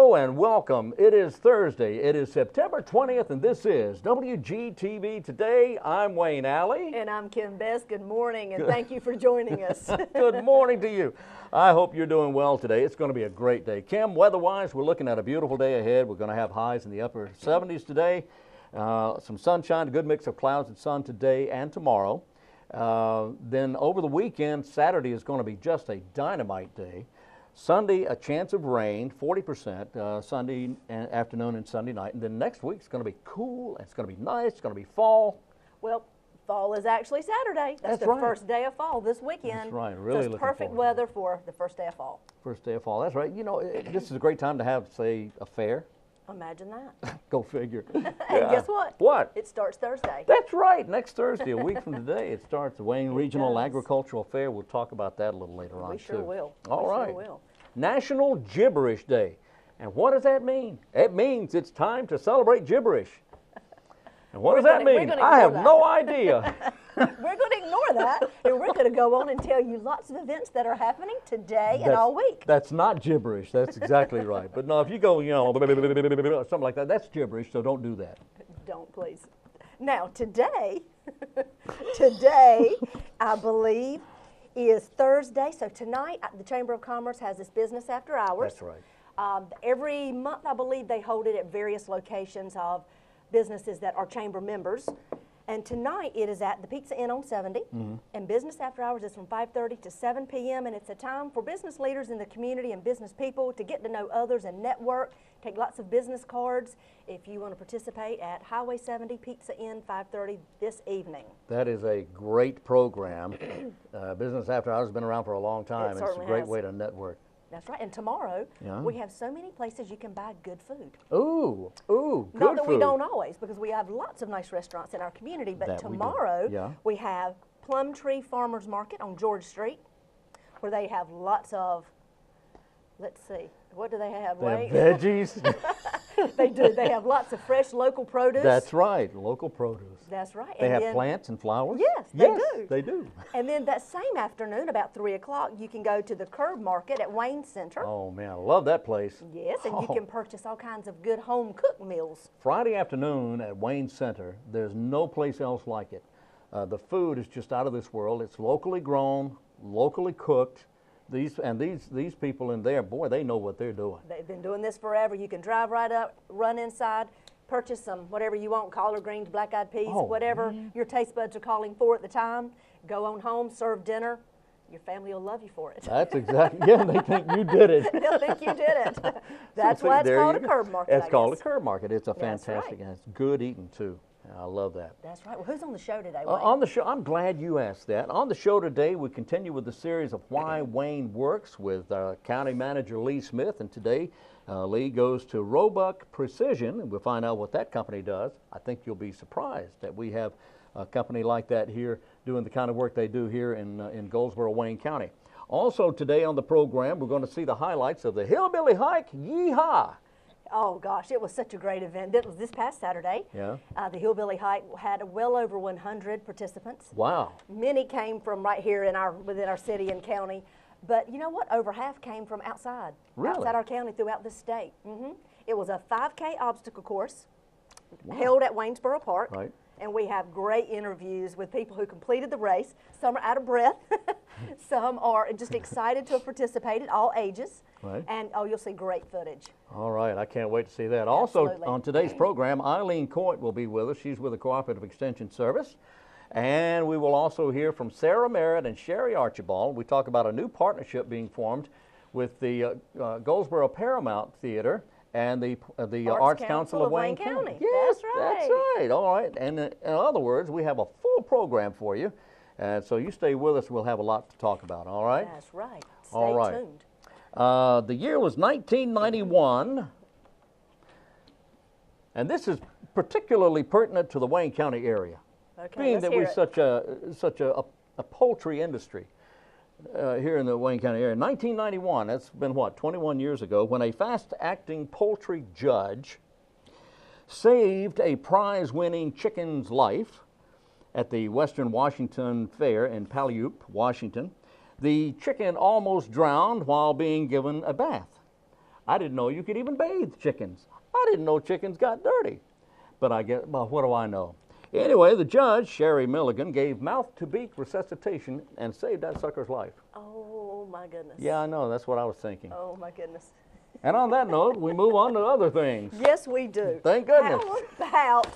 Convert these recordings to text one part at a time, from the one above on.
Hello and welcome. It is Thursday. It is September 20th and this is WGTV Today. I'm Wayne Alley. And I'm Kim Best. Good morning and thank you for joining us. Good morning to you. I hope you're doing well today. It's going to be a great day. Kim, weather-wise, we're looking at a beautiful day ahead. We're going to have highs in the upper 70s today. Some sunshine, a good mix of clouds and sun today and tomorrow. Then over the weekend, Saturday is going to be just a dynamite day. Sunday, a chance of rain, 40%, Sunday afternoon and Sunday night. And then next week, it's going to be cool, it's going to be nice, it's going to be fall. Well, fall is actually Saturday. That's the right. First day of fall this weekend. That's right. Really so it's perfect weather for the first day of fall. First day of fall, that's right. You know, this is a great time to have, say, a fair. Imagine that. Go figure. And guess what? What? It starts Thursday. That's right. Next Thursday, a week from today, it starts the Wayne Regional does. Agricultural Fair. We'll talk about that a little later on, We sure too. will. All we right. Sure will. National Gibberish Day. And what does that mean? It means it's time to celebrate gibberish. And what does that mean? I have no idea. We're going to ignore that, and we're going to go on and tell you lots of events that are happening today and all week. That's not gibberish. That's exactly right. But no, if you go, you know, something like that, that's gibberish, so don't do that. Don't, please. Now, today, today, I believe, is Thursday. So tonight, the Chamber of Commerce has this business after hours. That's right. Every month, I believe, they hold it at various locations of businesses that are chamber members. And tonight it is at the Pizza Inn on 70, and business after hours is from 5:30 to 7 p.m. and it's a time for business leaders in the community and business people to get to know others and network, take lots of business cards if you want to participate at Highway 70 Pizza Inn 5:30 this evening. That is a great program. Business after hours has been around for a long time. It's a great way to network. That's right. And tomorrow, we have so many places you can buy good food. Ooh, good Not that food. we don't always, because we have lots of nice restaurants in our community, but That tomorrow we have Plum Tree Farmers Market on George Street, where they have lots of, let's see, what do they have? They have veggies. They do. They have lots of fresh local produce. That's right, local produce. That's right. They have plants and flowers? Yes, they do. They do. And then that same afternoon, about 3 o'clock, you can go to the Curb Market at Wayne Center. Oh, man, I love that place. Yes, and you can purchase all kinds of good home-cooked meals. Friday afternoon at Wayne Center, there's no place else like it. The food is just out of this world. It's locally grown, locally cooked. These people in there, boy, they know what they're doing. They've been doing this forever. You can drive right up, run inside, purchase some whatever you want, collard greens, black-eyed peas, whatever your taste buds are calling for at the time. Go on home, serve dinner. Your family will love you for it. That's exactly, yeah, they think you did it. They'll think you did it. That's why it's called a curb market, It's called a curb market. It's a fantastic, and it's good eating too. I love that. That's right. Well, who's on the show today, Wayne? On the show, I'm glad you asked that. On the show today, we continue with the series of Why Wayne Works with County Manager Lee Smith, and today Lee goes to Roebuck Precision, and we'll find out what that company does. I think you'll be surprised that we have a company like that here doing the kind of work they do here in Goldsboro, Wayne County. Also today on the program, we're going to see the highlights of the Hillbilly Hike. Yeehaw! Oh gosh, it was such a great event. It was this past Saturday. Yeah. The Hillbilly Hike had well over 100 participants. Wow. Many came from right here within our city and county, but you know what? Over half came from outside. Really? Outside our county, throughout the state. It was a 5K obstacle course held at Waynesborough Park. Right. And we have great interviews with people who completed the race. Some are out of breath. Some are just excited to have participated, all ages. Right. And oh, you'll see great footage. All right, I can't wait to see that. Absolutely. Also on today's program, Eileen Coite will be with us. She's with the Cooperative Extension Service. And we will also hear from Sarah Merritt and Sherry Archibald. We talk about a new partnership being formed with the Goldsboro Paramount Theatre and the Arts Council of Wayne County. Yes, that's right. That's right. All right. And in other words, we have a full program for you. And so you stay with us. We'll have a lot to talk about. All right? That's right. All right. Stay tuned. The year was 1991. And this is particularly pertinent to the Wayne County area. Okay, Being let's that hear we're such a poultry industry here in the Wayne County area. 1991, that's been what, 21 years ago, when a fast-acting poultry judge saved a prize-winning chicken's life at the Western Washington Fair in Puyallup, Washington. The chicken almost drowned while being given a bath. I didn't know you could even bathe chickens. I didn't know chickens got dirty. But well, what do I know? Anyway, the judge, Sherry Milligan, gave mouth-to-beak resuscitation and saved that sucker's life. Oh, my goodness. Yeah, I know. That's what I was thinking. Oh, my goodness. And on that note, we move on to other things. Yes, we do. Thank goodness. How about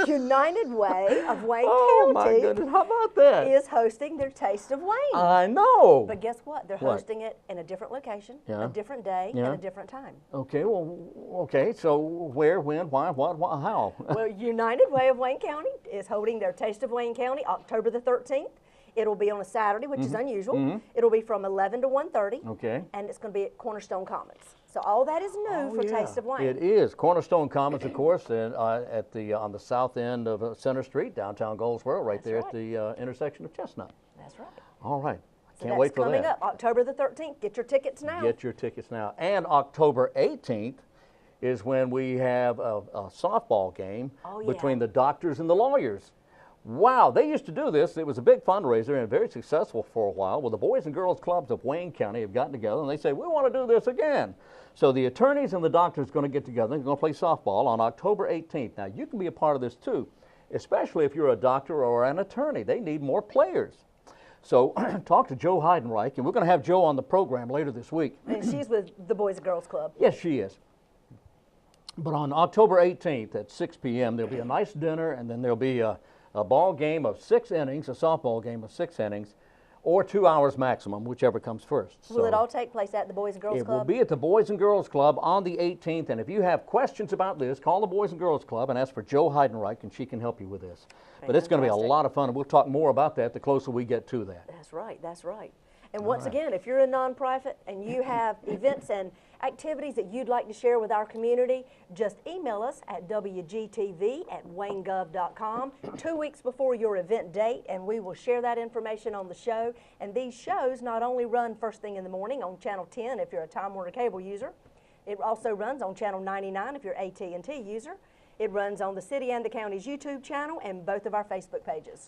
United Way of Wayne Oh, County my goodness. How about that? is hosting their Taste of Wayne. I know. But guess what? They're What? hosting it in a different location, Yeah. a different day, Yeah. and a different time. Okay, well, okay, so where, when, why, what, how? Well, United Way of Wayne County is holding their Taste of Wayne County October the 13th. It'll be on a Saturday, which is unusual. It'll be from 11 to 1:30. Okay. And it's going to be at Cornerstone Commons. So all that is new for Taste of Wayne. It is. Cornerstone Commons, of course, and, on the south end of Center Street, downtown Goldsboro, right That's there right. at the intersection of Chestnut. That's right. All right. So Can't wait for that's coming that. up October the 13th. Get your tickets now. Get your tickets now. And October 18th is when we have a softball game between the doctors and the lawyers. Wow, they used to do this. It was a big fundraiser and very successful for a while. Well, the Boys and Girls Clubs of Wayne County have gotten together and they say, we want to do this again. So the attorneys and the doctors are going to get together. They're going to play softball on October 18th. Now, you can be a part of this too, especially if you're a doctor or an attorney. They need more players. So talk to Joe Heidenreich, and we're going to have Joe on the program later this week. And she's with the Boys and Girls Club. Yes, she is. But on October 18th at 6 p.m., there'll be a nice dinner, and then there'll be a ball game of 6 innings, a softball game of 6 innings, or 2 hours maximum, whichever comes first. Will it all take place at the Boys and Girls It Club? will be at the Boys and Girls Club on the 18th, and if you have questions about this, call the Boys and Girls Club and ask for Joe Heidenreich, and she can help you with this. But it's going to be a Fantastic. lot of fun, and we'll talk more about that the closer we get to that. That's right, that's right. And once again, if you're a nonprofit and you have events and activities that you'd like to share with our community, just email us at wgtv@waynegov.com 2 weeks before your event date, and we will share that information on the show. And these shows not only run first thing in the morning on Channel 10 if you're a Time Warner Cable user, it also runs on Channel 99 if you're an AT&T user. It runs on the city and the county's YouTube channel and both of our Facebook pages.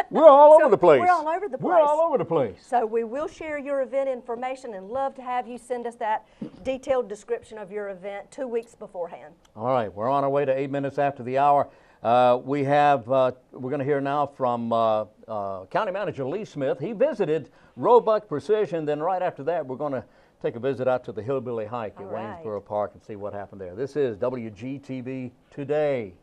We're all over the place. We're all over the place. We're all over the place. So we will share your event information and love to have you send us that detailed description of your event 2 weeks beforehand. All right, we're on our way to 8 minutes after the hour. We're going to hear now from County Manager Lee Smith. He visited Roebuck Precision. Then right after that, we're going to take a visit out to the Hillbilly Hike at Waynesborough Park and see what happened there. This is WGTV Today.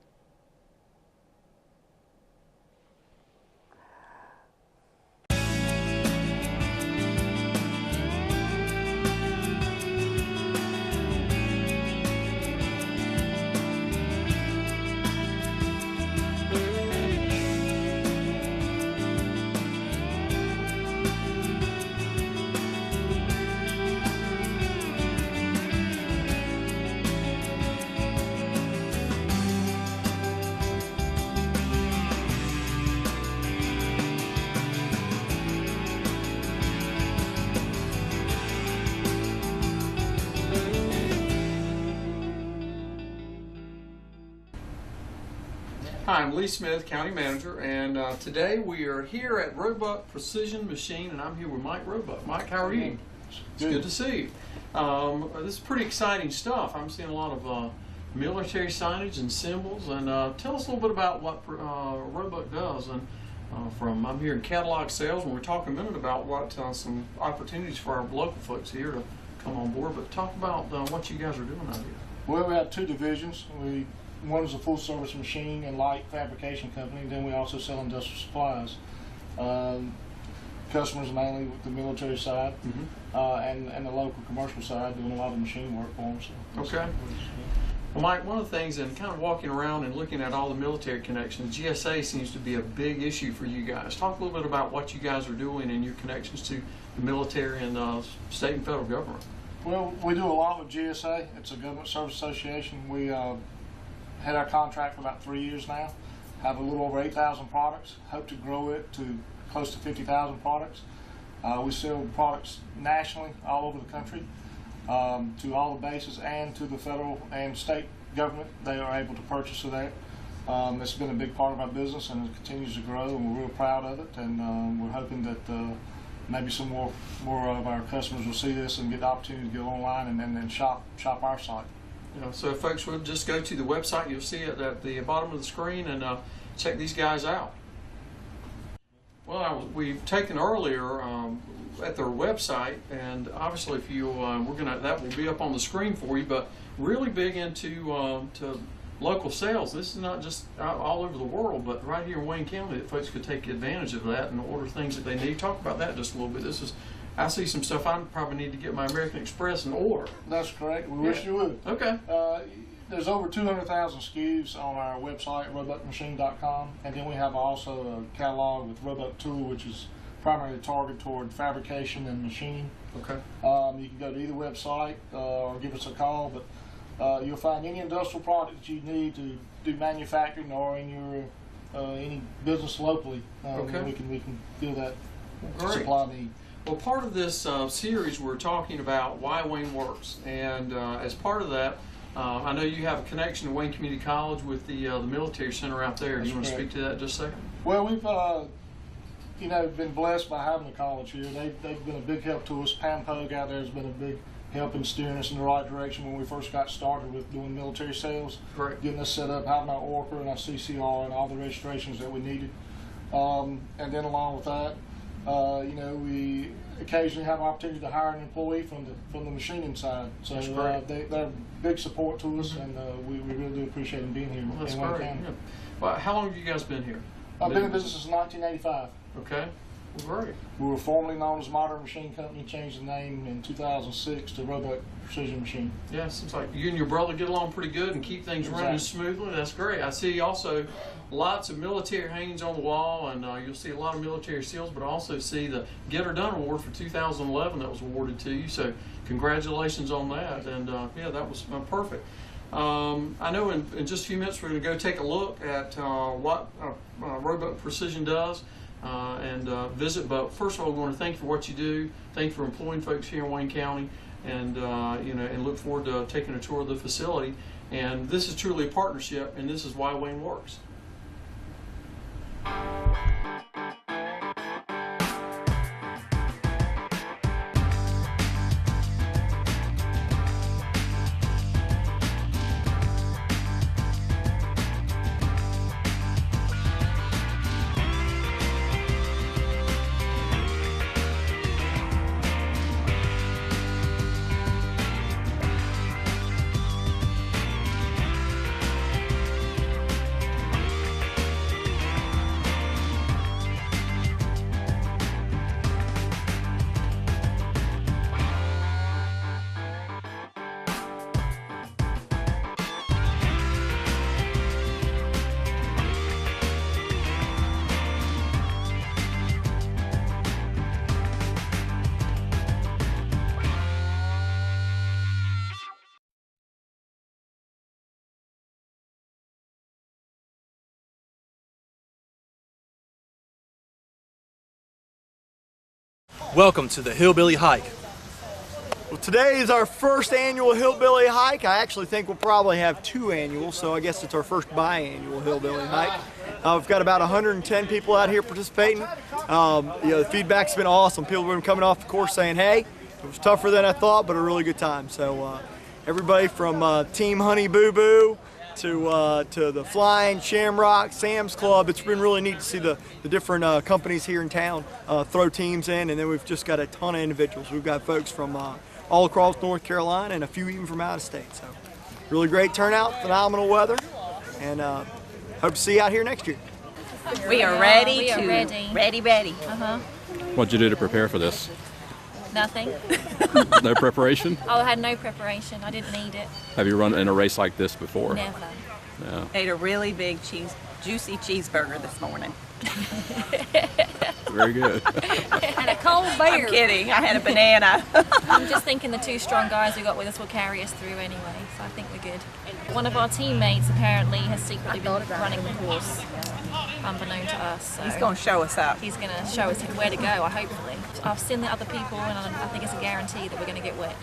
Hi, I'm Lee Smith, County Manager, and today we are here at Roebuck Precision Machine, and I'm here with Mike Roebuck. Mike, how are you? It's good to see you. This is pretty exciting stuff. I'm seeing a lot of military signage and symbols, and tell us a little bit about what Roebuck does. And I'm here in catalog sales, and we're talking a minute about what some opportunities for our local folks here to come on board. But talk about what you guys are doing out here. Well, we have two divisions. One is a full-service machine and light fabrication company, and then we also sell industrial supplies. Customers mainly with the military side, and the local commercial side, doing a lot of machine work for them. So okay. Well, Mike, one of the things, and kind of walking around and looking at all the military connections, GSA seems to be a big issue for you guys. Talk a little bit about what you guys are doing and your connections to the military and state and federal government. Well, we do a lot with GSA. It's a government service association. We had our contract for about 3 years now. Have a little over 8,000 products. Hope to grow it to close to 50,000 products. We sell products nationally, all over the country, to all the bases and to the federal and state government. They are able to purchase of that. It's been a big part of our business, and it continues to grow, and we're real proud of it. And we're hoping that maybe some more of our customers will see this and get the opportunity to go online and then shop our site. So if folks would just go to the website, you'll see it at the bottom of the screen, and check these guys out. Well, we've taken earlier at their website, and obviously if you that will be up on the screen for you, but really big into to local sales. This is not just all over the world, but right here in Wayne County that folks could take advantage of that and order things that they need. Talk about that just a little bit. I see some stuff I probably need to get my American Express and order. That's correct. We wish you would. Okay. There's over 200,000 SKUs on our website, roebuckmachine.com, and then we have also a catalog with Roebuck Tool, which is primarily targeted toward fabrication and machining. Okay. You can go to either website or give us a call, but you'll find any industrial product that you need to do manufacturing or in your any business locally. Okay. We can fill that supply need. Well, part of this series we're talking about why Wayne works, and as part of that, I know you have a connection to Wayne Community College with the military center out there. Do you want to speak to that just a second? Well, we've been blessed by having the college here. They've been a big help to us. Pam Pogue out there has been a big help in steering us in the right direction when we first got started with doing military sales. Correct. Getting us set up, having our ORCA and our CCR and all the registrations that we needed. And then along with that, we occasionally have an opportunity to hire an employee from the machining side. So they're big support to us, and we really do appreciate them being here in Wayne County. Yeah. Well, how long have you guys been here? I've been in business since 1985. Okay. Well, great. We were formerly known as Modern Machine Company, changed the name in 2006 to Roebuck Precision Machine. Yeah, seems like you and your brother get along pretty good and keep things running smoothly. That's great. I see also lots of military hangings on the wall, and you'll see a lot of military seals, but I also see the Get Her Done Award for 2011 that was awarded to you. So congratulations on that. And yeah, that was perfect. I know in just a few minutes we're going to go take a look at what Roebuck Precision does. And visit, but first of all, we want to thank you for what you do. Thank you for employing folks here in Wayne County, and and look forward to taking a tour of the facility. And this is truly a partnership, and this is why Wayne works. Welcome to the Hillbilly Hike. Well, today is our first annual Hillbilly Hike. I actually think we'll probably have 2 annuals, so I guess it's our first biannual Hillbilly Hike. We've got about 110 people out here participating. The feedback's been awesome. People have been coming off the course saying, hey, it was tougher than I thought, but a really good time. So everybody from Team Honey Boo Boo to the Flying Shamrock, Sam's Club. It's been really neat to see the different companies here in town throw teams in, and then we've just got a ton of individuals. We've got folks from all across North Carolina and a few even from out of state. So really great turnout, phenomenal weather, and hope to see you out here next year. We are ready. We are ready. Ready. What'd you do to prepare for this? Nothing. No preparation? Oh, I had no preparation. I didn't need it. Have you run in a race like this before? Never. No. Ate a really big juicy cheeseburger this morning. Very good. And a cold beer. I'm kidding. I had a banana. I'm just thinking the 2 strong guys we got with us will carry us through anyway, so I think we're good. One of our teammates apparently has secretly been running the course, unbeknown to us. So He's going to show us up. he's going to show us where to go, hopefully. I've seen the other people, and I think it's a guarantee that we're going to get wet.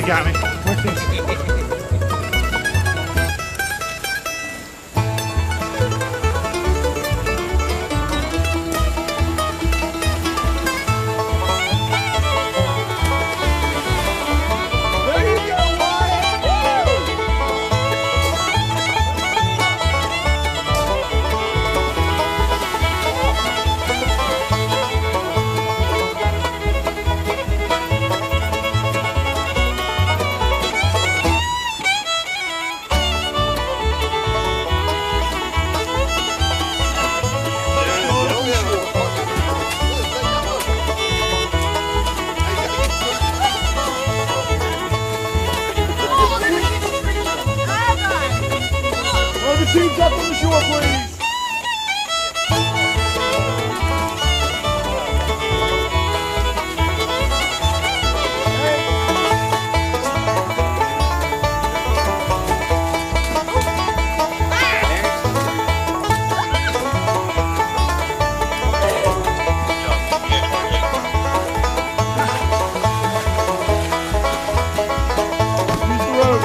you got me. Teams up on the shore, please. Use the rope.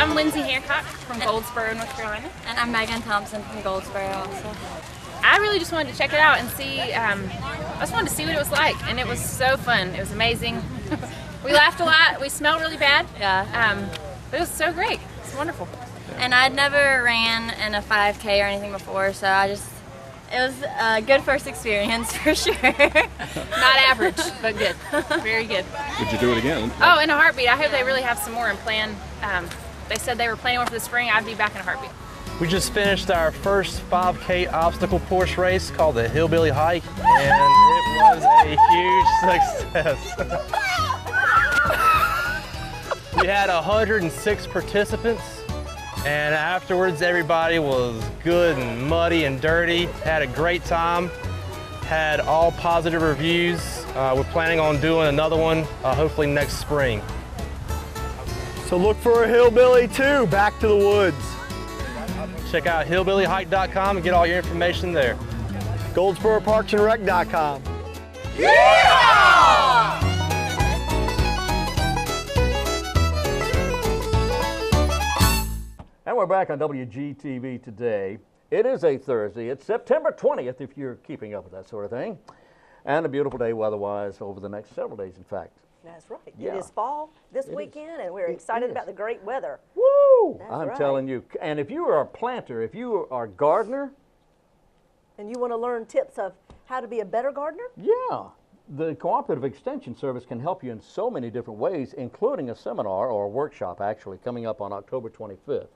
I'm Lindsay Hancock from Goldsboro, North Carolina. And I'm Megan Thompson from Goldsboro also. I really just wanted to check it out and see, I just wanted to see what it was like, and it was so fun. It was amazing. We laughed a lot. We smelled really bad. Yeah. But it was so great. It's wonderful. And I'd never ran in a 5K or anything before, so it was a good first experience for sure. Not average, but good. Very good. Would you do it again? Oh, in a heartbeat. I hope they really have some more and plan. They said they were planning one for the spring. I'd be back in a heartbeat. We just finished our first 5K obstacle course race called the Hillbilly Hike, and it was a huge success. We had 106 participants, and afterwards everybody was good and muddy and dirty, had a great time, had all positive reviews. We're planning on doing another one hopefully next spring. So look for a Hillbilly 2, Back to the Woods. Check out hillbillyhike.com and get all your information there. GoldsboroParksandRec.com. Yeah! And we're back on WGTV today. It is a Thursday. It's September 20th, if you're keeping up with that sort of thing. And a beautiful day weather-wise over the next several days, in fact. That's right. Yeah. It is fall this weekend, and we're excited about the great weather. Woo! That's I'm right. telling you. And if you are a planter, if you are a gardener, and you want to learn tips of how to be a better gardener? Yeah. The Cooperative Extension Service can help you in so many different ways, including a seminar or a workshop, actually, coming up on October 25th.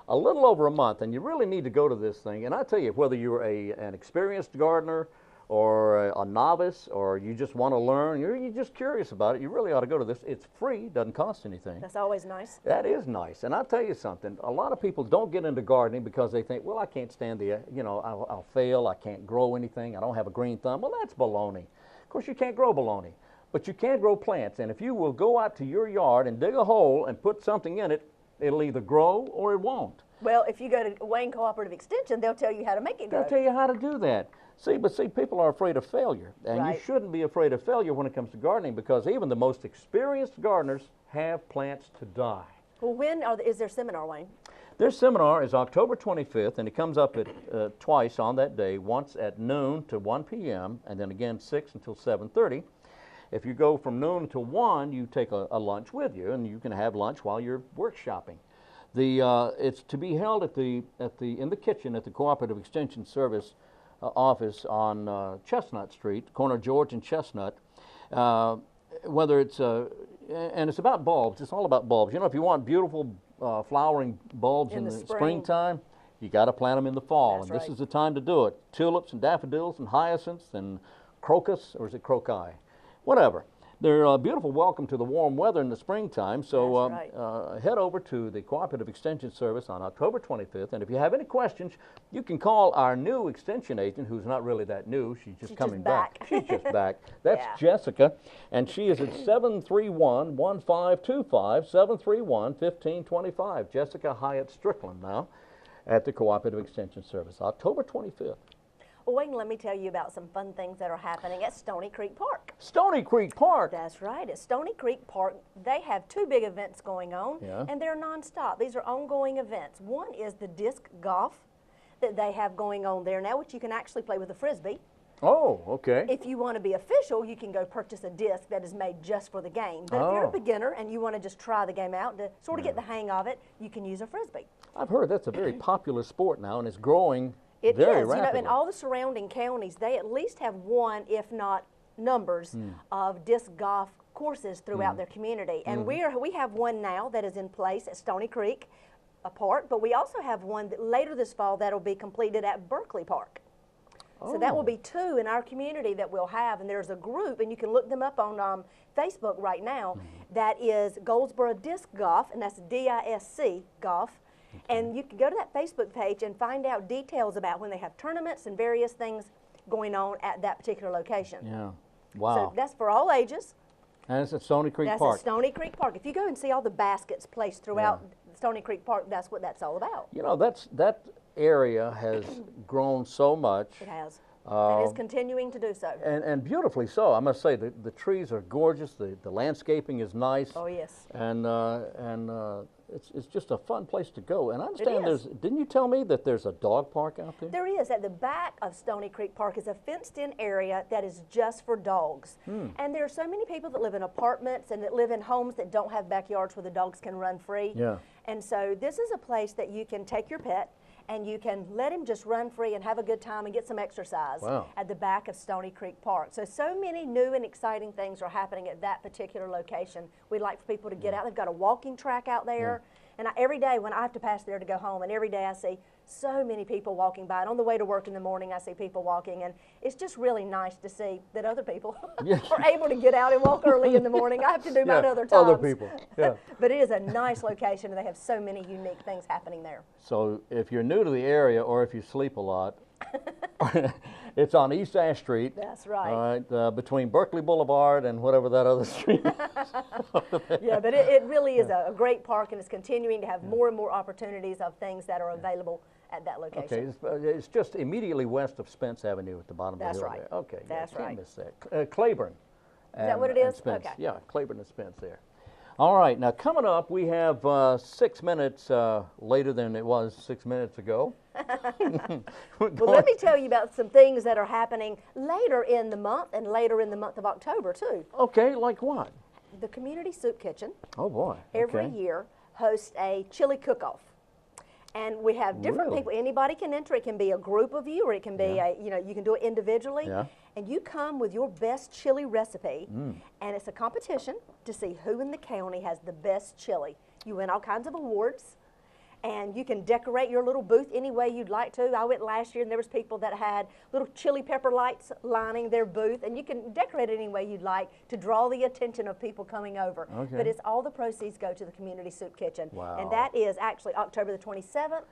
A little over a month, and you really need to go to this thing. And I tell you, whether you're an experienced gardener or a novice, or you just want to learn, you're just curious about it, you really ought to go to this. It's free, doesn't cost anything. That's always nice. That is nice. And I'll tell you something, a lot of people don't get into gardening because they think, well, I can't stand I'll fail, I can't grow anything, I don't have a green thumb. Well, that's baloney. Of course, you can't grow baloney, but you can grow plants. And if you will go out to your yard and dig a hole and put something in it, it'll either grow or it won't. Well, if you go to Wayne Cooperative Extension, they'll tell you how to make it grow. They'll tell you how to do that. See, people are afraid of failure, and Right. you shouldn't be afraid of failure when it comes to gardening, because even the most experienced gardeners have plants to die. Well, when is their seminar, Wayne? Their seminar is October 25th, and it comes up at twice on that day, once at noon to 1 p.m., and then again 6 until 7:30. If you go from noon until 1, you take a lunch with you, and you can have lunch while you're workshopping. It's to be held in the kitchen at the Cooperative Extension Service office on Chestnut Street, corner George and Chestnut. Whether it's and it's about bulbs. It's all about bulbs. You know, if you want beautiful flowering bulbs in the springtime, you got to plant them in the fall. That's and this right. is the time to do it. Tulips and daffodils and hyacinths and crocus, or is it crocus? Whatever. They're a beautiful welcome to the warm weather in the springtime, so head over to the Cooperative Extension Service on October 25th, and if you have any questions, you can call our new extension agent, who's not really that new, she's just coming back. She's just back. That's Jessica, and she is at 731-1525, 731-1525. Jessica Hyatt Strickland now at the Cooperative Extension Service, October 25th. Well, Wayne, let me tell you about some fun things that are happening at Stony Creek Park. Stony Creek Park? That's right. At Stony Creek Park, they have two big events going on, and they're nonstop. These are ongoing events. One is the disc golf that they have going on there now, which you can actually play with a Frisbee. Oh, okay. If you want to be official, you can go purchase a disc that is made just for the game. But if you're a beginner and you want to just try the game out to sort of get the hang of it, you can use a Frisbee. I've heard that's a very popular sport now, and it's growing It very is. rapidly. You know, in all the surrounding counties, they at least have one, if not numbers, of disc golf courses throughout their community. And we have one now that is in place at Stony Creek Park, but we also have one that later this fall that'll be completed at Berkeley Park. So that will be two in our community that we'll have, and there's a group, and you can look them up on Facebook right now, that is Goldsboro Disc Golf, and that's DISC Golf. And you can go to that Facebook page and find out details about when they have tournaments and various things going on at that particular location. Yeah, wow. So that's for all ages. And it's at Stony Creek That's Park. at Stony Creek Park. If you go and see all the baskets placed throughout Stony Creek Park, that's what that's all about. You know, that area has grown so much. It has. And is continuing to do so. And beautifully so. I must say, the trees are gorgeous. The landscaping is nice. Oh, yes. And it's just a fun place to go. And I understand didn't you tell me that there's a dog park out there? There is. At the back of Stony Creek Park is a fenced-in area that is just for dogs. And there are so many people that live in apartments and that live in homes that don't have backyards where the dogs can run free. Yeah. And so this is a place that you can take your pet and you can let him just run free and have a good time and get some exercise at the back of Stony Creek Park. So many new and exciting things are happening at that particular location. We'd like for people to get out. They've got a walking track out there. And every day when I have to pass there to go home, and every day I see so many people walking by. And on the way to work in the morning, I see people walking. And it's just really nice to see that other people are able to get out and walk early in the morning. I have to do mine other times. Other people, But it is a nice location, and they have so many unique things happening there. So if you're new to the area or if you sleep a lot, it's on East Ash Street. That's right. All right, between Berkeley Boulevard and whatever that other street is. Yeah, but it really is a great park, and it's continuing to have more and more opportunities of things that are available at that location. Okay, it's just immediately west of Spence Avenue at the bottom of the hill. That's right. There. Okay, That's can't right. miss that. Claiborne. Is that what it is? Spence. Okay. Yeah, Claiborne and Spence there. All right, now coming up, we have 6 minutes later than it was 6 minutes ago. Well, let me tell you about some things that are happening later in the month and later in the month of October, too. Okay, like what? The Community Soup Kitchen. Oh, boy. Every year hosts a chili cook-off. And we have different people. Anybody can enter. It can be a group of you, or it can be you can do it individually. And you come with your best chili recipe, and it's a competition to see who in the county has the best chili. You win all kinds of awards, and you can decorate your little booth any way you'd like to. I went last year, and there was people that had little chili pepper lights lining their booth, and you can decorate it any way you'd like to draw the attention of people coming over. Okay. But it's all the proceeds go to the Community Soup Kitchen. Wow. And that is actually October the 27th.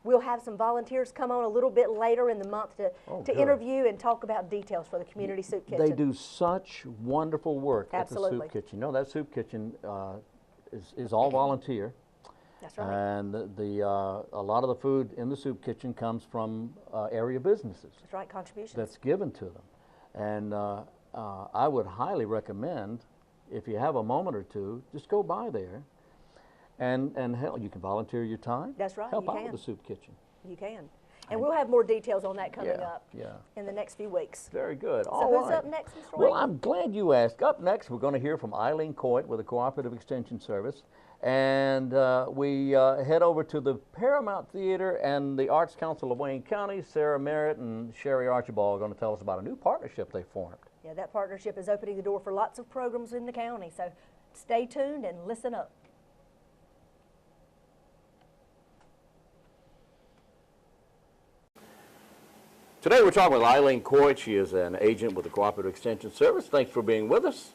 We'll have some volunteers come on a little bit later in the month to interview and talk about details for the Community Soup Kitchen. They do such wonderful work Absolutely. at the Soup Kitchen. You know, that Soup Kitchen is all volunteer. That's right. And a lot of the food in the Soup Kitchen comes from area businesses. That's right, contributions. That's given to them. And I would highly recommend, if you have a moment or two, just go by there. And hell, you can volunteer your time. That's right, Help you out can. with the Soup Kitchen. You can. And we'll have more details on that coming up Yeah. in the next few weeks. Very good. So All who's right. up next, Mr. Roy? Well, I'm glad you asked. Up next, we're going to hear from Eileen Coite with the Cooperative Extension Service. And we head over to the Paramount Theatre and the Arts Council of Wayne County. Sarah Merritt and Sherry Archibald are going to tell us about a new partnership they formed. Yeah, that partnership is opening the door for lots of programs in the county. So stay tuned and listen up. Today we're talking with Eileen Coite. She is an agent with the Cooperative Extension Service. Thanks for being with us.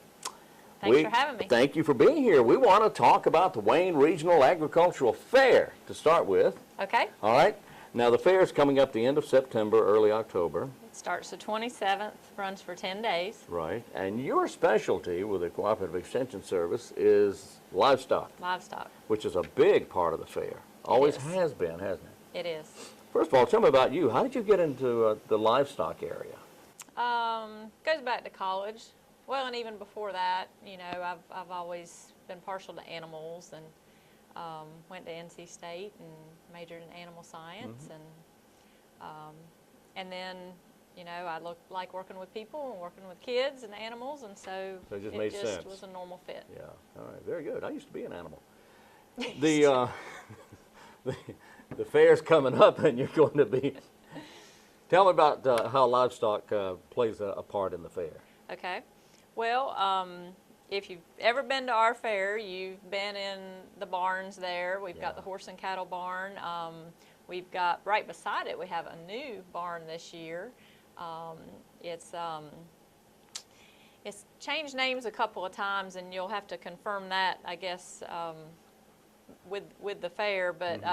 Thanks for having me. Thank you for being here. We want to talk about the Wayne Regional Agricultural Fair to start with. Okay. All right. Now the fair is coming up the end of September, early October. It starts the 27th, runs for 10 days. Right. And your specialty with the Cooperative Extension Service is livestock. Livestock. Which is a big part of the fair. Always is. has been, hasn't it? It is. First of all, tell me about you. How did you get into the livestock area? Goes back to college. Well, and even before that, you know, I've always been partial to animals, and went to NC State and majored in animal science, and then, you know, I like working with people and working with kids and animals, and so it just made sense. Was a normal fit. Yeah. All right. Very good. I used to be an animal. The fair's coming up, and you're going to be. Tell me about how livestock plays a part in the fair. Okay. Well, if you've ever been to our fair, you've been in the barns there. We've got the horse and cattle barn. We've got, right beside it, we have a new barn this year. It's changed names a couple of times, and you'll have to confirm that, I guess, with the fair. But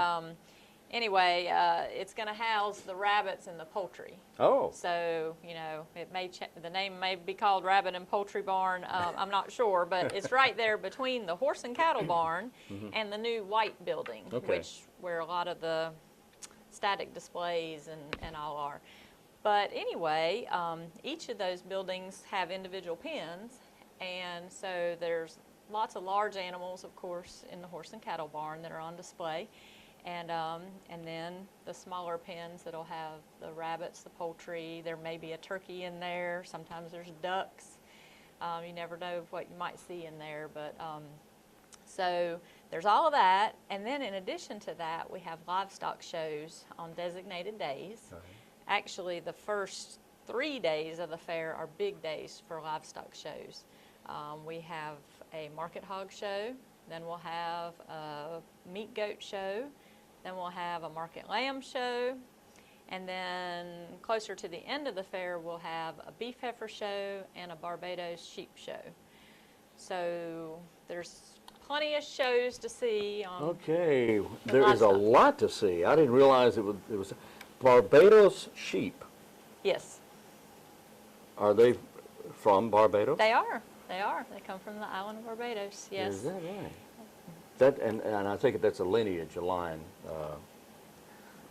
anyway, it's going to house the rabbits and the poultry. Oh. So, you know, it may the name may be called Rabbit and Poultry Barn. I'm not sure, but it's right there between the horse and cattle barn and the new white building, where a lot of the static displays and all are. But anyway, each of those buildings have individual pens, and so there's lots of large animals, of course, in the horse and cattle barn that are on display. And then the smaller pens that'll have the rabbits, the poultry. There may be a turkey in there. Sometimes there's ducks. You never know what you might see in there. But so there's all of that. And then in addition to that, we have livestock shows on designated days. Okay. Actually, the first 3 days of the fair are big days for livestock shows. We have a market hog show. Then we'll have a meat goat show. Then we'll have a market lamb show, and then closer to the end of the fair we'll have a beef heifer show and a Barbados sheep show. So there's plenty of shows to see. Okay, there is a lot to see. I didn't realize it was Barbados sheep. Yes. Are they from Barbados? They are. They are. They come from the island of Barbados. Yes. Is that right? That and I think that's a lineage, a line.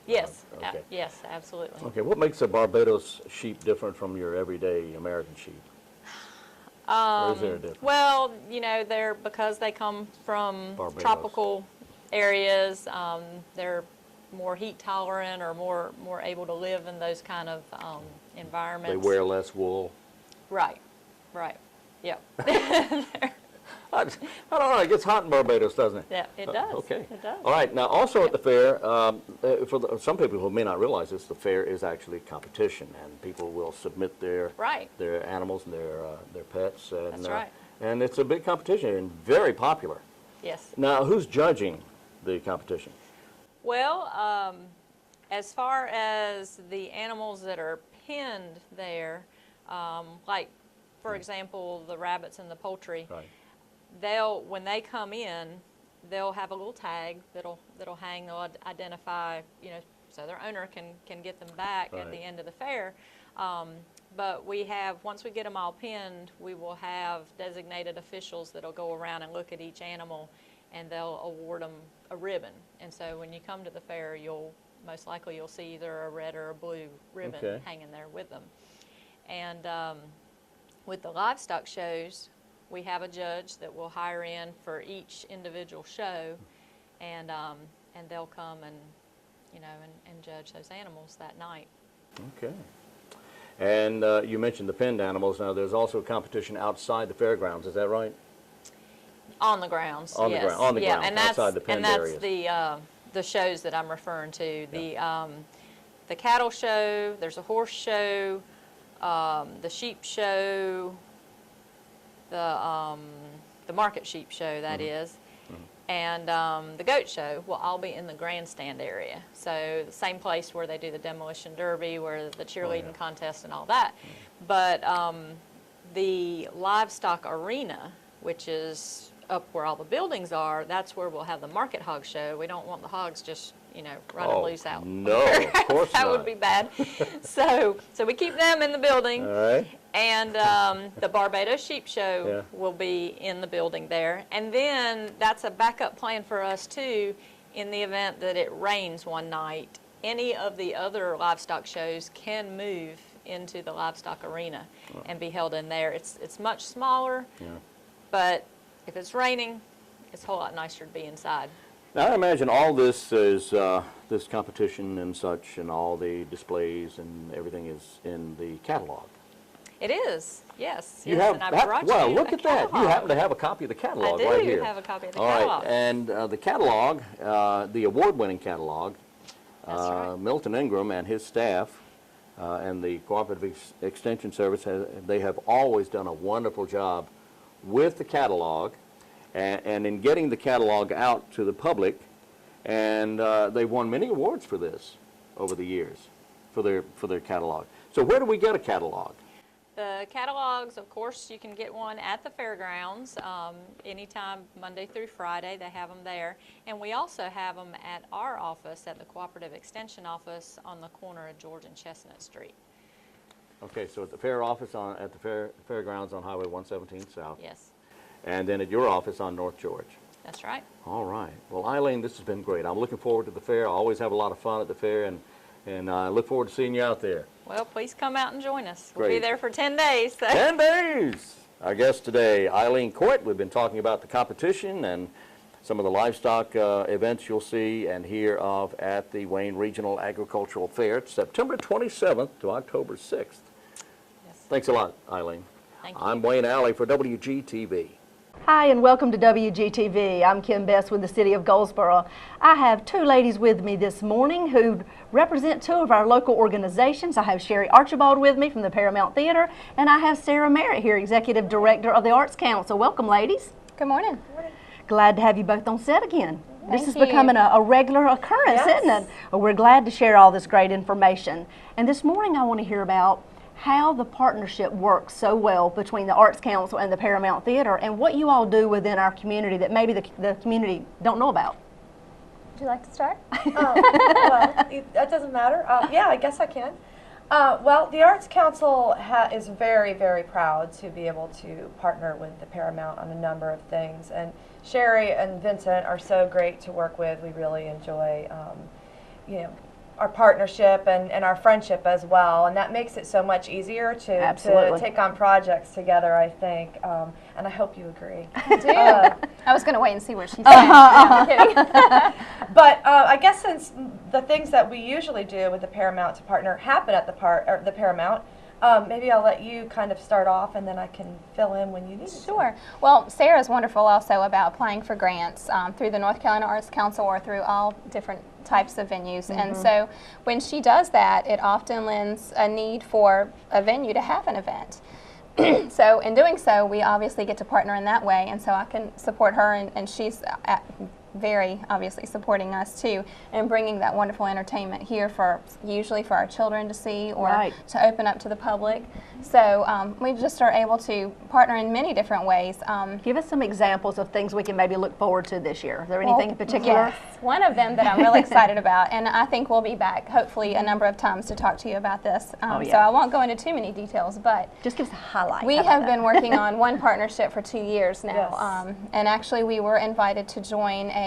Yes. Okay. Yes, absolutely. Okay. What makes a Barbados sheep different from your everyday American sheep? Or is there a difference? Well, you know, because they come from Barbados. Tropical areas. They're more heat tolerant or more able to live in those kind of environments. They wear less wool. Right. Right. Yep. I don't know. It gets hot in Barbados, doesn't it? Yeah, it does. Okay. It does. All right. Now, also at the fair, some people who may not realize this, the fair is actually competition, and people will submit their animals and their pets. And, that's right. And it's a big competition and very popular. Yes. Now, who's judging the competition? Well, as far as the animals that are penned there, like, for example, the rabbits and the poultry. Right. When they come in, they'll have a little tag that'll hang. They'll identify, you know, so their owner can get them back at the end of the fair. But once we get them all pinned, we will have designated officials that'll go around and look at each animal, and they'll award them a ribbon. And so when you come to the fair, most likely you'll see either a red or a blue ribbon hanging there with them. And with the livestock shows, we have a judge that we'll hire in for each individual show, and they'll come and, you know, and judge those animals that night. Okay. And you mentioned the penned animals. Now, there's also a competition outside the fairgrounds. Is that right? On the grounds. On the ground. On the ground. And outside the penned areas. That's the shows that I'm referring to. The cattle show. There's a horse show. The sheep show. The market sheep show, that is, and the goat show will all be in the grandstand area. So the same place where they do the demolition derby, where the cheerleading contest and all that. But the livestock arena, which is up where all the buildings are, that's where we'll have the market hog show. We don't want the hogs just, you know, running loose out. No, of course that not. would be bad. So we keep them in the building. All right. And the Barbados Sheep Show will be in the building there. And then that's a backup plan for us, too, in the event that it rains one night. Any of the other livestock shows can move into the livestock arena and be held in there. It's much smaller, but if it's raining, it's a whole lot nicer to be inside. Now, I imagine all this is, this competition and such, and all the displays and everything is in the catalog. It is, yes. You yes, have, and I brought well, you look a at that. catalog. You happen to have a copy of the catalog I do right here. have a copy of the all catalog. Right. And the catalog, the award-winning catalog, That's right. Milton Ingram and his staff and the Cooperative Extension Service, they have always done a wonderful job with the catalog and in getting the catalog out to the public. And they've won many awards for this over the years, for their catalog. So where do we get a catalog? The catalogs, of course, you can get one at the fairgrounds anytime, Monday through Friday. They have them there. And we also have them at our office, at the Cooperative Extension office on the corner of George and Chestnut Street. Okay, so at the fair office at the fairgrounds on Highway 117 South. Yes. And then at your office on North George. That's right. All right. Well, Eileen, this has been great. I'm looking forward to the fair. I always have a lot of fun at the fair, and I look forward to seeing you out there. Well, please come out and join us. Great. We'll be there for 10 days. So. 10 days! Our guest today, Eileen Coite. We've been talking about the competition and some of the livestock events you'll see and hear of at the Wayne Regional Agricultural Fair. It's September 27th to October 6th. Yes. Thanks a lot, Eileen. Thank you. I'm Wayne Alley for WGTV. Hi, and welcome to WGTV. I'm Kim Best with the City of Goldsboro. I have two ladies with me this morning who represent two of our local organizations. I have Sherry Archibald with me from the Paramount Theatre, and I have Sarah Merritt here, Executive Director of the Arts Council. Welcome, ladies. Good morning. Good morning. Glad to have you both on set again. Thank This is you. becoming a regular occurrence, isn't it? Well, we're glad to share all this great information. And this morning I want to hear about how the partnership works so well between the Arts Council and the Paramount Theatre and what you all do within our community that maybe the community don't know about. Would you like to start? Well, that doesn't matter. Yeah, I guess I can. Well, the Arts Council is very, very proud to be able to partner with the Paramount on a number of things. And Sherry and Vincent are so great to work with. We really enjoy, our partnership and our friendship as well. And that makes it so much easier to take on projects together, I think. And I hope you agree. I do. I was going to wait and see what she said. I'm kidding. But I guess since the things that we usually do with the Paramount to partner happen at the Paramount, maybe I'll let you kind of start off and then I can fill in when you need to. Sure. Well, Sarah's wonderful also about applying for grants through the North Carolina Arts Council or through all different types of venues. And so when she does that, it often lends a need for a venue to have an event. So in doing so, we obviously get to partner in that way, and so I can support her, and she's very obviously supporting us too, and bringing that wonderful entertainment here usually for our children to see or to open up to the public. So we just are able to partner in many different ways. Give us some examples of things we can maybe look forward to this year. Is there anything in particular? Yes, one of them that I'm really excited about, and I think we'll be back hopefully a number of times to talk to you about this. So I won't go into too many details, but just give us a highlight. We have been working on one partnership for 2 years now, and actually we were invited to join a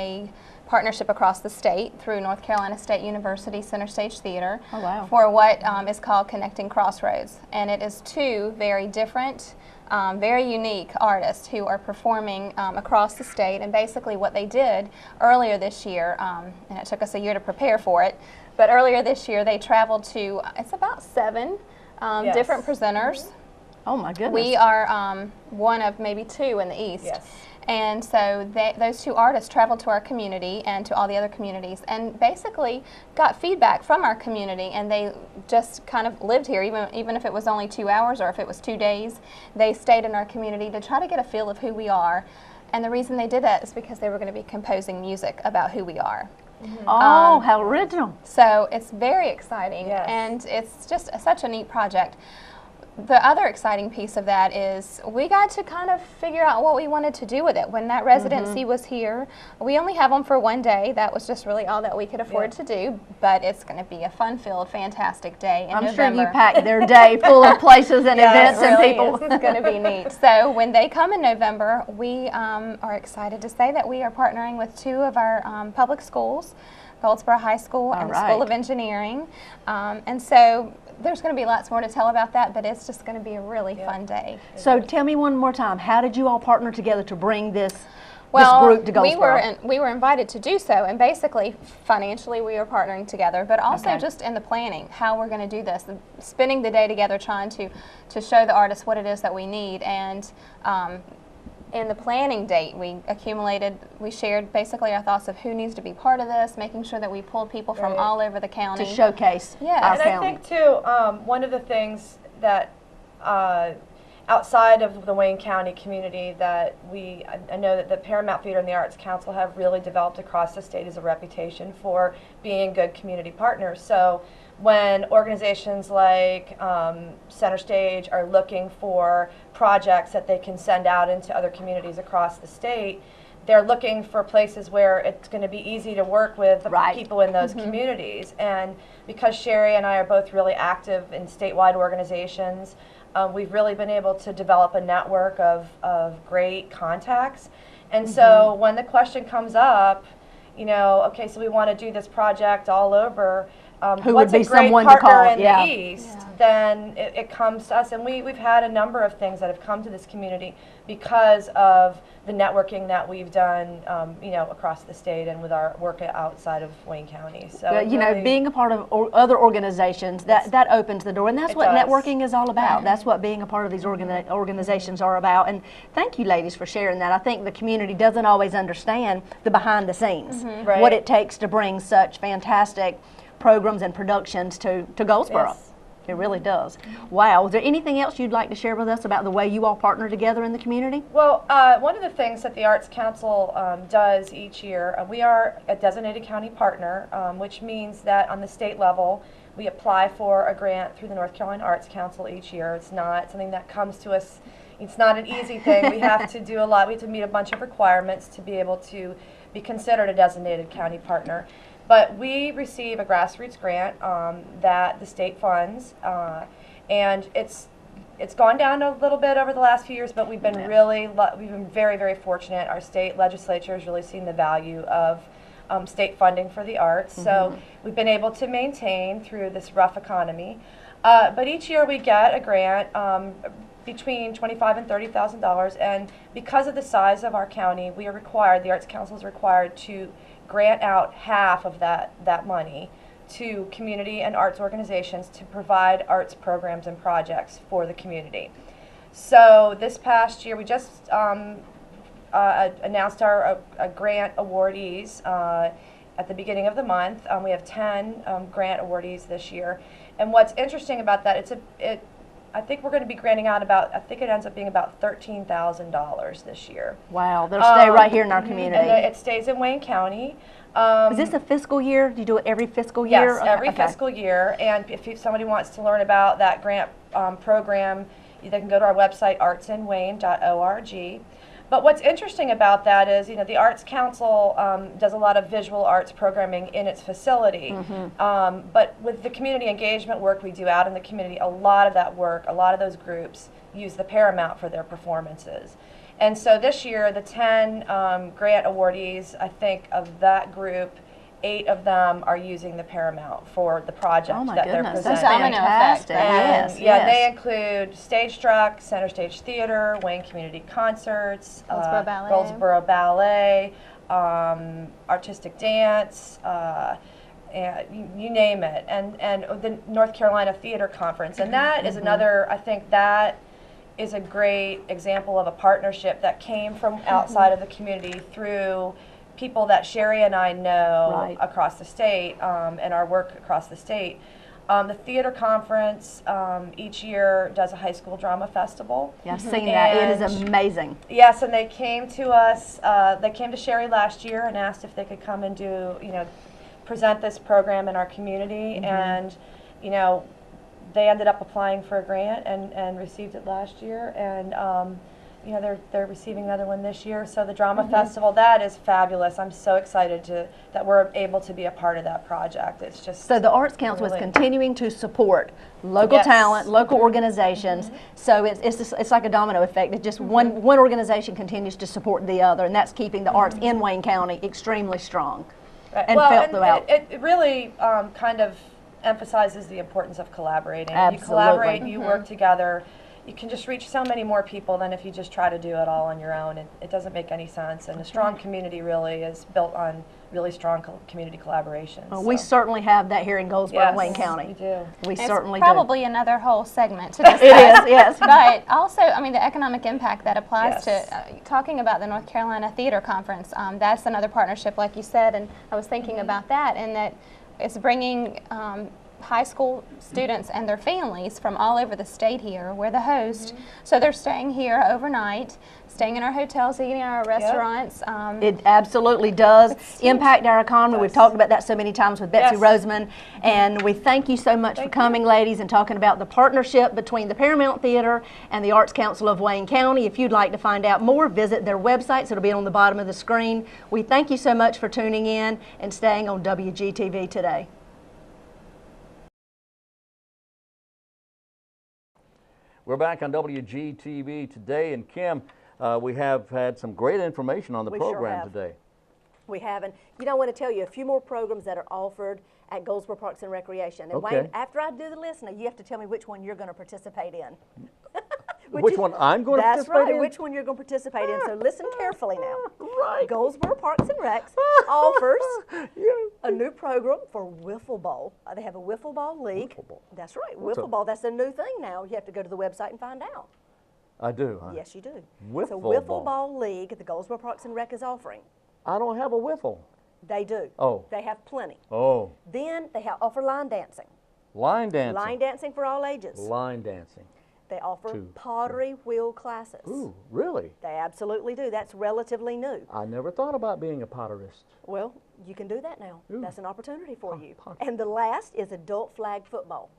partnership across the state through North Carolina State University Center Stage Theater for what is called Connecting Crossroads. And it is two very different, very unique artists who are performing across the state. And basically what they did earlier this year, and it took us a year to prepare for it, but earlier this year they traveled to, it's about 7 different presenters. Oh my goodness. We are one of maybe 2 in the East. And so those 2 artists traveled to our community and to all the other communities and basically got feedback from our community, and they just kind of lived here, even if it was only 2 hours or if it was 2 days. They stayed in our community to try to get a feel of who we are. And the reason they did that is because they were going to be composing music about who we are. Oh, how original. So it's very exciting, and it's just such a neat project. The other exciting piece of that is we got to kind of figure out what we wanted to do with it. When that residency was here, we only have them for 1 day. That was just really all that we could afford to do, but it's going to be a fun-filled, fantastic day in November. I'm sure you packed their day full of places and events and people. It's going to be neat. So when they come in November, we are excited to say that we are partnering with 2 of our public schools, Goldsboro High School and the School of Engineering. And so there's going to be lots more to tell about that, but it's just going to be a really fun day. So tell me one more time, how did you all partner together to bring this group to Goldsboro? We were invited to do so, and basically financially we were partnering together, but also just in the planning, how we're going to do this, spending the day together trying to show the artists what it is that we need. And in the planning date, we shared basically our thoughts of who needs to be part of this, making sure that we pulled people from all over the county. To showcase our county. I think too, one of the things that outside of the Wayne County community that I know that the Paramount Theatre and the Arts Council have really developed across the state is a reputation for being good community partners. So when organizations like Center Stage are looking for projects that they can send out into other communities across the state, they're looking for places where it's going to be easy to work with the people in those communities. And because Sherry and I are both really active in statewide organizations, we've really been able to develop a network of great contacts. And so when the question comes up, okay, so we want to do this project all over, Who what's would be a great someone to partner call, in yeah. the East, then it comes to us. And we've had a number of things that have come to this community because of the networking that we've done, you know, across the state and with our work outside of Wayne County. So Well, you know, being a part of other organizations, that opens the door, and that's what networking is all about. That's what being a part of these organizations are about. And thank you, ladies, for sharing that. I think the community doesn't always understand the behind the scenes, Right. what it takes to bring such fantastic programs and productions to Goldsboro. Yes. It really does. Wow. Is there anything else you'd like to share with us about the way you all partner together in the community? Well, one of the things that the Arts Council does each year, we are a designated county partner, which means that on the state level, we apply for a grant through the North Carolina Arts Council each year. It's not something that comes to us. It's not an easy thing. We have to do a lot. We have to meet a bunch of requirements to be able to be considered a designated county partner. But we receive a grassroots grant that the state funds, and it's gone down a little bit over the last few years, but we've been we've been very, very fortunate. Our state legislature has really seen the value of state funding for the arts, so we've been able to maintain through this rough economy. But each year we get a grant between $25,000 and $30,000, and because of the size of our county, we are required, the Arts Council is required to grant out half of that money to community and arts organizations to provide arts programs and projects for the community. So this past year, we just announced our grant awardees at the beginning of the month. We have 10 grant awardees this year. And what's interesting about that, I think we're going to be granting out I think it ends up being about $13,000 this year. Wow, they'll stay right here in our community. And it stays in Wayne County. Is this a fiscal year? Do you do it every fiscal year? Yes, every fiscal year. And if somebody wants to learn about that grant program, they can go to our website, artsinwayne.org. But what's interesting about that is, you know, the Arts Council does a lot of visual arts programming in its facility. But with the community engagement work we do out in the community, a lot of that work, a lot of those groups use the Paramount for their performances. And so this year, the 10 grant awardees, I think of that group, 8 of them are using the Paramount for the project that they're presenting. That's fantastic. And they include Stage Struck, Center Stage Theater, Wayne Community Concerts, Goldsboro Ballet, Artistic Dance, and you name it, and the North Carolina Theater Conference. And that is another, I think that is a great example of a partnership that came from outside of the community through people that Sherry and I know across the state and our work across the state. The theater conference each year does a high school drama festival. Yeah, I've seen that. It is amazing. Yes, and they came to us, they came to Sherry last year and asked if they could come and do, you know, present this program in our community. And, you know, they ended up applying for a grant and received it last year. And, you know, they're receiving another one this year. So the drama festival, that is fabulous. I'm so excited that we're able to be a part of that project. It's just so the Arts Council is continuing to support local talent, local organizations. So it's like a domino effect. It's just one organization continues to support the other, and that's keeping the arts in Wayne County extremely strong and felt throughout. It really kind of emphasizes the importance of collaborating. Absolutely. You collaborate, you work together. You can just reach so many more people than if you just try to do it all on your own. It doesn't make any sense. And a strong community really is built on really strong community collaboration. Well, we certainly have that here in Goldsboro, Wayne County. We do. We certainly probably another whole segment to discuss. It is, yes. But also, I mean, the economic impact that applies to talking about the North Carolina Theater Conference. That's another partnership, like you said, and I was thinking about that, and that it's bringing high school students and their families from all over the state here. We're the host, so they're staying here overnight, staying in our hotels, eating in our restaurants. It absolutely does impact our economy. We've talked about that so many times with Betsy Roseman, and we thank you so much for coming, ladies, and talking about the partnership between the Paramount Theatre and the Arts Council of Wayne County. If you'd like to find out more, visit their websites. It'll be on the bottom of the screen. We thank you so much for tuning in and staying on WGTV today. We're back on WGTV today, and Kim, we have had some great information on the program today. We have, and you know, I want to tell you a few more programs that are offered at Goldsboro Parks and Recreation. And Okay. Wayne, after I do the list, now you have to tell me which one you're going to participate in. Which one I'm going to That's participate right, in? which one you're going to participate in. So listen carefully now. Right. Goldsboro Parks and Recs offers a new program for wiffle ball. They have a wiffle ball league. Wiffle ball. That's right, What's wiffle a- ball. That's a new thing now. You have to go to the website and find out. I do, huh? Yes, you do. Wiffle so wiffle ball. ball league the Goldsboro Parks and Rec is offering. I don't have a wiffle. They do. Oh. They have plenty. Oh. Then they offer line dancing. Line dancing. Line dancing for all ages. Line dancing. They offer Two. pottery wheel classes. Ooh, really? They absolutely do. That's relatively new. I never thought about being a potterist. Well, you can do that now. Ooh. That's an opportunity for you. And the last is adult flag football.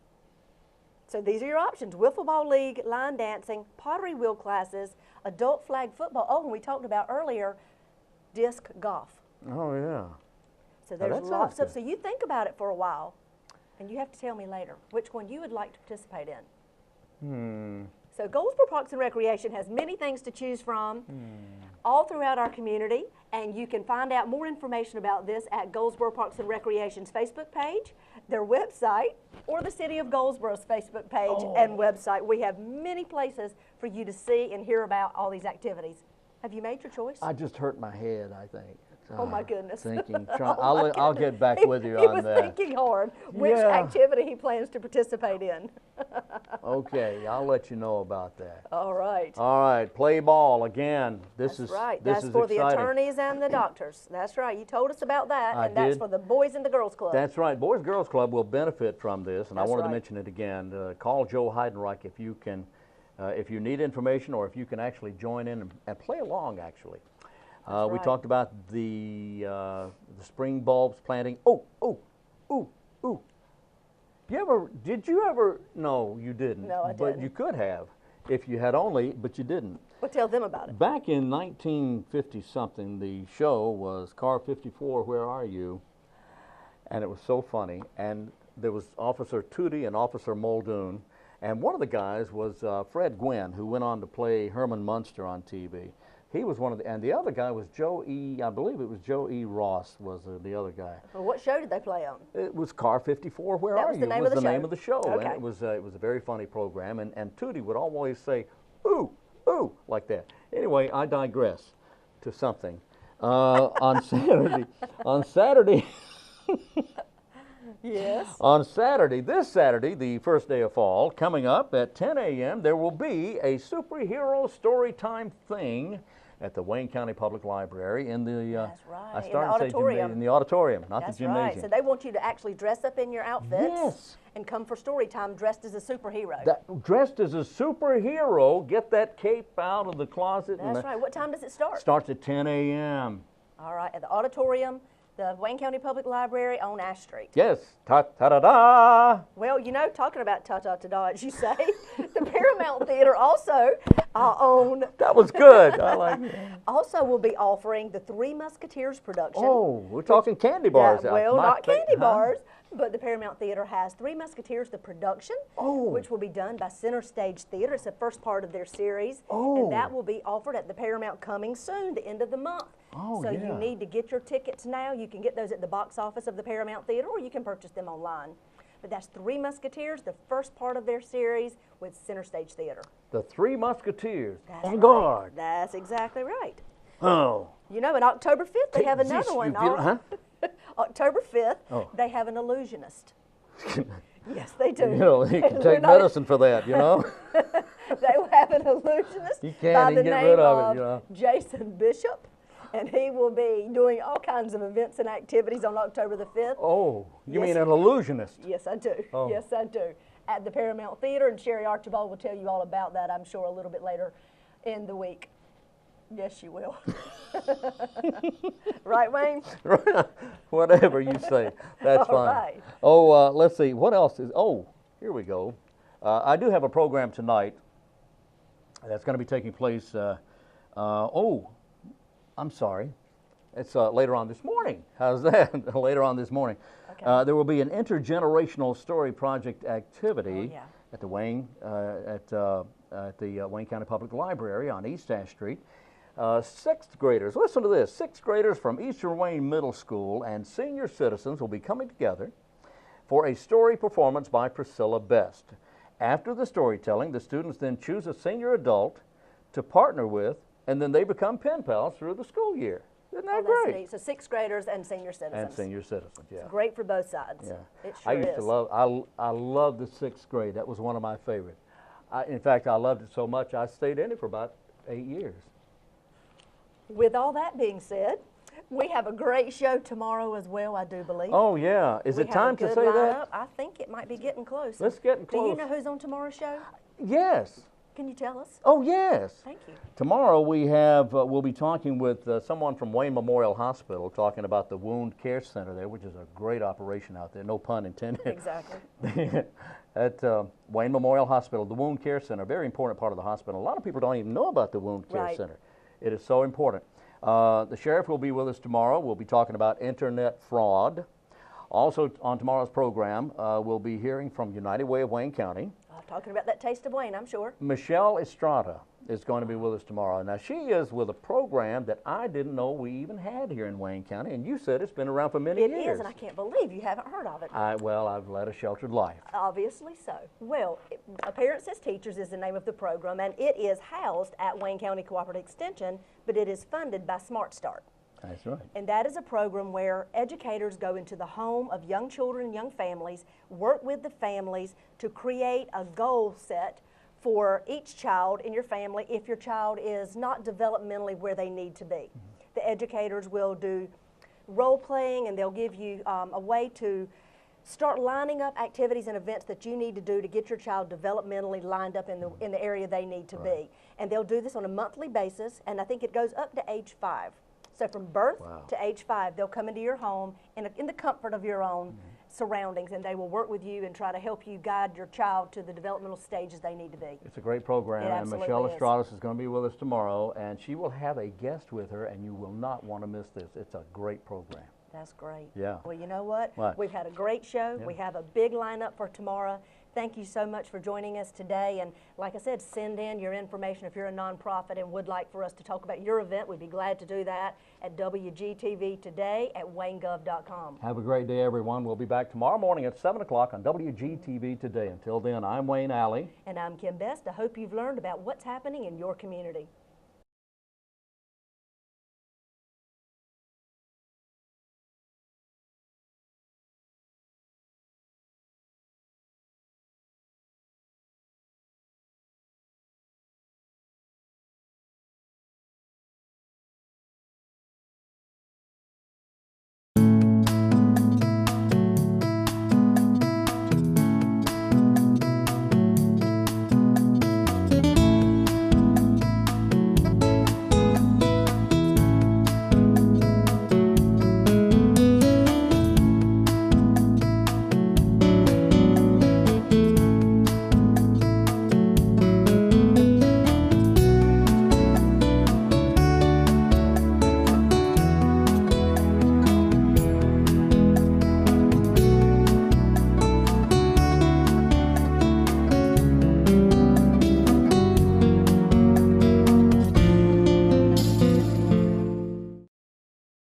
So these are your options: wiffle ball league, line dancing, pottery wheel classes, adult flag football. Oh, and we talked about earlier, disc golf. Oh, yeah. So Now, there's that lots sounds of, so you think about it for a while, and you have to tell me later which one you would like to participate in. So Goldsboro Parks and Recreation has many things to choose from all throughout our community, and you can find out more information about this at Goldsboro Parks and Recreation's Facebook page, their website, or the City of Goldsboro's Facebook page and website. We have many places for you to see and hear about all these activities. Have you made your choice? I just hurt my head, I think. Oh my goodness. Thinking, Oh, I'll get back with you he on was that. thinking hard which Yeah. activity he plans to participate in. Okay, I'll let you know about that. All right. All right, play ball again. This That's is right. This That's is for exciting. the attorneys and the doctors. That's right. You told us about that, I and that's did. for the Boys and the Girls Club. That's right. Boys Girls Club will benefit from this, and I That's wanted right. to mention it again. Call Joe Heidenreich if you can, if you need information, or if you can actually join in and play along. Actually, we right. talked about the spring bulbs planting. Ooh. Did you ever? No, you didn't. No, I But didn't. you could have, if you had only, but you didn't. Well, tell them about it. Back in 1950-something, the show was Car 54, Where Are You? And it was so funny. And there was Officer Tootie and Officer Muldoon. And one of the guys was Fred Gwynn, who went on to play Herman Munster on TV. He was one of the, and the other guy was Joe E., I believe it was Joe E. Ross was the other guy. Well, what show did they play on? It was Car 54, Where That Are was You? the name was of the the show. name of the show. Okay. And it was a very funny program. And Tootie would always say, ooh, ooh, like that. Anyway, I digress to something. On Saturday, Yes. on Saturday, this Saturday, the first day of fall, coming up at 10 a.m., there will be a superhero story time thing at the Wayne County Public Library in the That's right, I in the started to say auditorium. in the auditorium, not That's the gymnasium. right. So they want you to actually dress up in your outfits Yes. and come for story time dressed as a superhero. Dressed as a superhero, get that cape out of the closet. That's right. What time does it start? Starts at 10 a.m. All right, at the auditorium, the Wayne County Public Library on Ash Street. Yes, ta-ta-da-da. Well, you know, talking about ta-ta-ta-da, as you say, the Paramount Theatre also That was good. I like it. also will be offering the Three Musketeers production. Oh, we're talking candy bars. Well, My not candy huh? bars, but the Paramount Theatre has Three Musketeers, the production, Oh. which will be done by Center Stage Theatre. It's the first part of their series, Oh. and that will be offered at the Paramount coming soon, the end of the month. Oh, so yeah. you need to get your tickets now. You can get those at the box office of the Paramount Theatre, or you can purchase them online. But that's Three Musketeers, the first part of their series with Center Stage Theatre. The Three Musketeers. That's On right. guard. That's exactly right. Oh. You know, on October 5th, they have Geez, another one. you Huh? October 5th, Oh. they have an illusionist. Yes, they do. You know, you can We're take not- medicine for that, you know? They will have an illusionist You can't by even the get name rid of it, you know. Jason Bishop, and he will be doing all kinds of events and activities on October the 5th. Oh, you Yes. mean an illusionist? Yes, I do. Oh. Yes, I do. At the Paramount Theatre, and Sherry Archibald will tell you all about that, I'm sure, a little bit later in the week. Yes, she will. Right, Wayne? Whatever you say, that's All fine. right. Oh, let's see, what else is, here we go. I do have a program tonight that's going to be taking place, I'm sorry. It's later on this morning. How's that? Later on this morning. Okay. There will be an intergenerational story project activity yeah. at the Wayne Wayne County Public Library on East Ash Street. Sixth graders, listen to this. Sixth graders from Eastern Wayne Middle School and senior citizens will be coming together for a story performance by Priscilla Best. After the storytelling, the students then choose a senior adult to partner with, and then they become pen pals through the school year. Isn't that that's great? neat. So sixth graders and senior citizens. And senior citizens, yeah. It's great for both sides. Yeah. It sure I used is. to love, I loved the sixth grade. That was one of my favorites. In fact, I loved it so much, I stayed in it for about 8 years. With all that being said, we have a great show tomorrow as well, I do believe. Oh, yeah. Is it time to say that? I think it might be getting close. Let's get close. Do you know who's on tomorrow's show? Yes. Can you tell us? Oh, yes. Thank you. Tomorrow we have, we'll be talking with someone from Wayne Memorial Hospital, talking about the Wound Care Center there, which is a great operation out there, no pun intended. Exactly. At Wayne Memorial Hospital, the Wound Care Center, a very important part of the hospital. A lot of people don't even know about the Wound Care Center. It is so important. The sheriff will be with us tomorrow. We'll be talking about internet fraud. Also on tomorrow's program, we'll be hearing from United Way of Wayne County. Talking about that taste of Wayne, I'm sure. Michelle Estrada is going to be with us tomorrow. Now, she is with a program that I didn't know we even had here in Wayne County, and you said it's been around for many years. It is, and I can't believe you haven't heard of it. Well, I've led a sheltered life. Obviously so. Well, Parents as Teachers is the name of the program, and it is housed at Wayne County Cooperative Extension, but it is funded by Smart Start. That's right. And that is a program where educators go into the home of young children and young families, work with the families to create a goal set for each child in your family if your child is not developmentally where they need to be. The educators will do role playing, and they'll give you a way to start lining up activities and events that you need to do to get your child developmentally lined up in the area they need to be. And they'll do this on a monthly basis, and I think it goes up to age 5. So from birth to age 5, they'll come into your home in the comfort of your own surroundings, and they will work with you and try to help you guide your child to the developmental stages they need to be. It's a great program, and Michelle Estrada is going to be with us tomorrow, and she will have a guest with her, and you will not want to miss this. It's a great program. That's great. Yeah. Well, you know what? What? We've had a great show. Yeah. We have a big lineup for tomorrow. Thank you so much for joining us today. And like I said, send in your information if you're a nonprofit and would like for us to talk about your event. We'd be glad to do that at WGTV Today at waynegov.com. Have a great day, everyone. We'll be back tomorrow morning at 7 o'clock on WGTV Today. Until then, I'm Wayne Alley. And I'm Kim Best. I hope you've learned about what's happening in your community.